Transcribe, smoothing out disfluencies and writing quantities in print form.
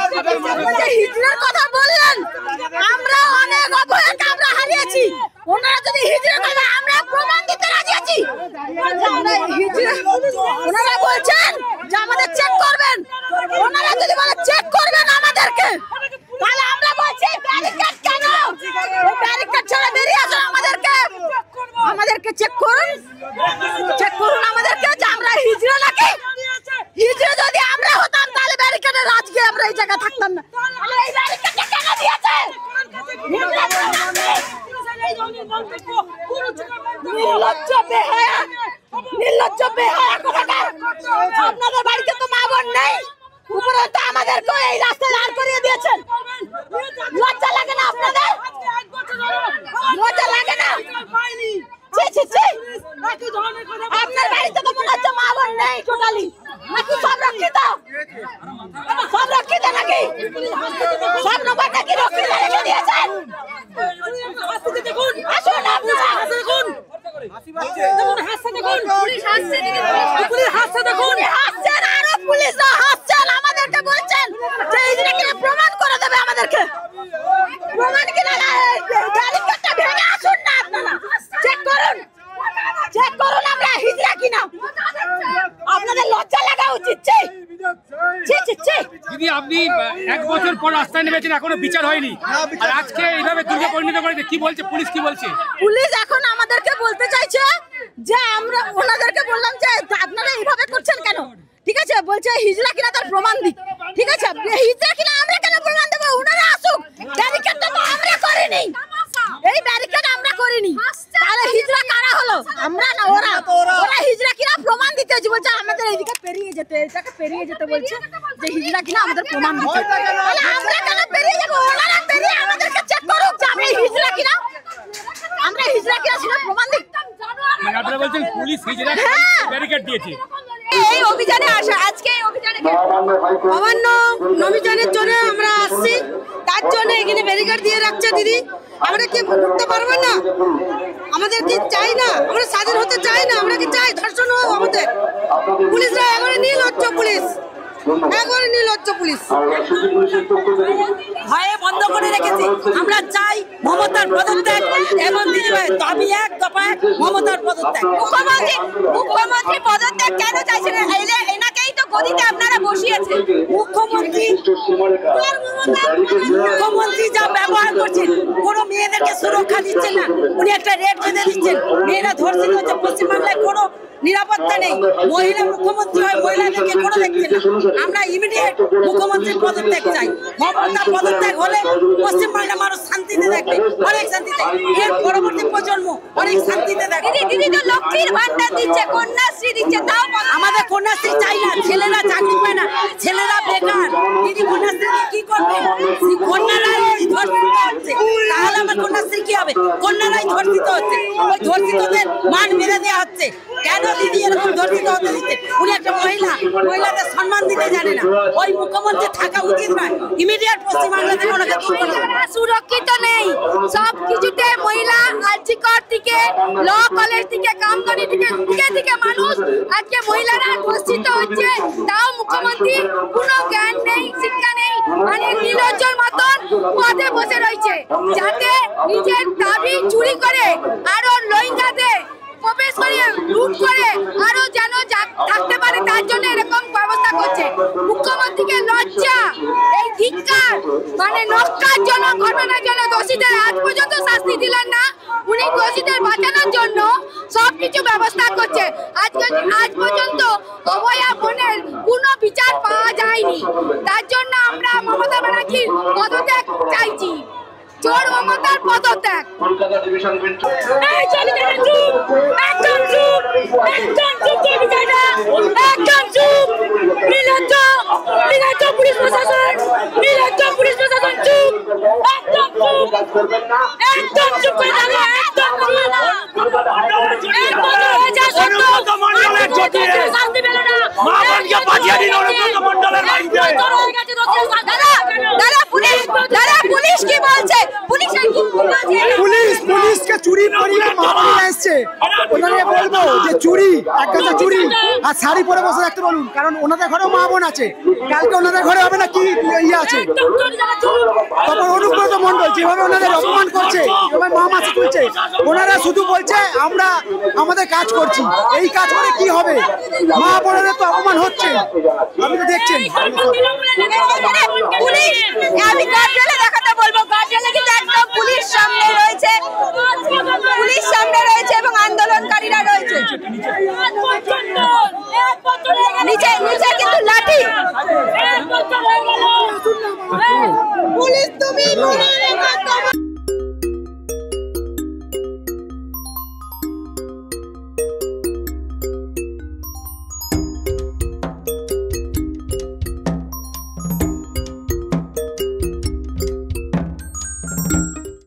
হিজড়ার কথা বললেন, আমরা অনেক অভয়াকে আমরা হারিয়েছি। ওনারা যদি হিজড়া করে আমরা প্রমাণ দিতে রাজি আছি। ওনারা বলছেন যে আমাদের চেক করবেন, ওনারা যদি বলে চেক করবেন আমাদেরকে, তাহলে আমরা বলছি ব্যারিকেড কেন? ব্যারিকেড ছাড়া বেরিয়ে আসুন, আমাদেরকে চেক করুন, আমাদেরকে যে আমরা হিজড়া নাকি। হিজড়া যদি আমরা হতাম তাহলে ব্যারিকেডের আজকে আমরা এই জায়গায় থাকতাম না। এই ব্যারিকেডটা কেন দিয়েছে? নির্লজ্জ বেহায়া কোথাকার। আপনাদের বাড়িতে তো মা বোন নেই, উপরন্তু আমাদেরকে এই রাস্তা দাঁড় করিয়ে দিয়েছেন। লজ্জা লাগে না আপনাদের? লজ্জা লাগে না? আপনার বাড়িতে তো মনে হচ্ছে মা বোন নেই টোটালি, নাকি সব রক্ষিত? সব রক্ষিত নাকি? সব নম্বরটা কি রক্ষিত রেখে দিয়েছেন? আসুন আপনারা, আমাদেরকে বলছেন যে প্রমাণ করে দেবে আমাদেরকে। প্রমাণ কিনা ব্যারিকেডটা ভেঙে আসুন না, আপনারা চেক করুন, আমরা হিজড়া কিনা। আপনাদের লজ্জা লাগা উচিত। দিদি, আপনি 1 বছর পর রাস্তায় নেমেছেন, এখনো বিচার হয়নি, আর আজকে এইভাবে দুর্গা পরিণত করেছে, কি বলছে পুলিশ? কি বলছে পুলিশ? এখন আমাদেরকে বলতে চাইছে যে আমরা ওনাদেরকে বললাম যে আপনারা এইভাবে করছেন কেন? ঠিক আছে, বলছে হিজড়া কিনা তার প্রমাণ দিক। ঠিক আছে, হিজড়া কিনা আমরা কেন প্রমাণ দেবো? ওনারা আসুক। ব্যারিকেডটা তো আমরা করিনি, এই ব্যারিকেড আমরা করিনি, তাহলে হিজড়া কারা হলো? আমরা না ওরা? ওরা হিজড়া কিনা প্রমাণ দিতে বলছে, আমাদের এইদিকে পেরিয়ে যেতে, এটাকে পেরিয়ে যেতে বলছে যে হিজড়া কিনা আমাদের প্রমাণ দিতে। তাহলে আমরা কেন পেরিয়ে যাবো? ওনারা পেরিয়ে আমাদেরকে চেক করুক যে আমরা হিজড়া কিনা, সেটা প্রমাণ দিক। মানে আপনারা বলছেন পুলিশ হিজড়া ব্যারিকেড দিয়েছে। এই অভিযানে আসা, আজকে এই অভিযানে অমান্য অভিযানের জন্য আমরা আসছি, তার জন্য এখানে ব্যারিকেড দিয়ে রাখছে। দিদি, আমরা কি ঢুকতে পারবো না? আমাদের কি চাই না? আমরা স্বাধীন হতে চাই না? আমরা কি চাই ধর্ষণ হোক আমাদের? পুলিশরা একবারে নির্লজ্জ, পুলিশ একবারে নির্লজ্জ। পুলিশ ভয়ে বন্ধ করে রেখেছে। আমরা চাই মমতার পদত্যাগ এবং দাবি এক দফায় মমতার পদত্যাগ। মুখ্যমন্ত্রী পদত্যাগ কেন চাইছেন? এনাকেই তো গদিতে আপনারা বসিয়েছেন। মুখ্যমন্ত্রী যা ব্যবহার করছেন, কোনো মেয়েদেরকে সুরক্ষা দিচ্ছেন না, উনি একটা রেট বেঁধে দিচ্ছেন। মেয়েরা ধর্ষিত হচ্ছে, পশ্চিমবাংলায় কোনো নিরাপত্তা নেই। মহিলা মুখ্যমন্ত্রী হয়, মহিলাদেরকে কোনো দেখছেন না। আমরা ইমিডিয়েট মুখ্যমন্ত্রীর পদত্যাগ চাই। মমতার পদত্যাগ হলে পশ্চিমবাংলার মানুষ শান্তিতে দেখবে, অনেক শান্তিতে। এর পরবর্তী প্রজন্ম অনেক শান্তিতে দেখবে। দিদি তো লক্ষ্মীর ভান্ডার দিচ্ছে, কন্যাশ্রী দিচ্ছে, তাও আমাদের কন্যাশ্রী চাই না। ছেলেরা চাকরি পায় না, ছেলেরা বেকার। দিদি কন্যাশ্রী কি করবে? কন্যারাই ধর্ষিত হচ্ছে, তাহলে আমার কন্যাশ্রী কি হবে? কন্যারাই ধর্ষিত হচ্ছে, ওই ধর্ষিতদের মান মেরে দেওয়া হচ্ছে। কেন দিদি এরকম ধর্ষিত হতে দিচ্ছে? উনি একটা মহিলা, মহিলাদের সম্মান দিতে জানে না। ওই মুখ্যমন্ত্রী থাকা উচিত নয়। ইমিডিয়েট পশ্চিমবাংলা থেকে ওনাকে দূর করে দেবে। সুরক্ষিত নেই সব কিছুতে। মহিলা আর্জিকর থেকে, ল কলেজ থেকে, কামদনি থেকে মানুষ আজকে মহিলারা ধর্ষিত হচ্ছে, তাও মুখ্যমন্ত্রী কোনো জ্ঞান নেই, শিক্ষা নেই, মানে নির্লজ্জর মতন পদে বসে রয়েছে, যাতে নিজের দাবি চুরি করে আরো রোহিঙ্গাদের প্রবেশ করে লুট করে আরো যেন থাকতে পারে, তার জন্য এরকম ব্যবস্থা করছে। মুখ্যমন্ত্রীকে লজ্জা, এই ধিক্কার, মানে নক্কারজনক ঘটনার জন্য দোষীদের আজ পর্যন্ত শাস্তি দিলেন না। উনি দোষীদের বাঁচানোর জন্য সবকিছু ব্যবস্থা করছে। আজ পর্যন্ত অভয়া বোনের কোনো বিচার পাওয়া যায়নি। তার জন্য আমরা মমতা ব্যানার্জির পদত্যাগ চাইছি। চোর মমতার পদত্যাগ। পুলিশ প্রশাসন, পুলিশ প্রশাসন চুপ, একদম চুপ, একদম চুপ করে থাকো, একদম বললো না। পুলিশ কি বলছে? পুলিশকে চুরি করিয়ে মামলা এসছে। ওনারা বলবো যে চুড়ি এক গাছা চুড়ি আর শাড়ি পরে বসে থাকতে বলুন, কারণ ওনাদের ঘরেও মা বোন আছে, কালকে ওনাদের ঘরে হবে না কি ইয়ে আছে। তারপর অনুব্রত মণ্ডল যেভাবে ওনাদের অপমান করছে, যেভাবে মা মাসি তুলছে, ওনারা শুধু বলছে আমরা আমাদের কাজ করছি, এই কাজ করে কি হবে? মা বোনেদের তো অপমান হচ্ছে, আপনি তো দেখছেন। পুলিশ, আমি গার্ডরেলে দেখাতে বলবো, গার্ডরেলে কিন্তু একদম পুলিশ সামনে রয়েছে, পুলিশ সামনে রয়েছে এবং আন্দোলনকারীরা রয়েছে নিচে নিচে কিন্তু লাঠি। পুলিশ তুমি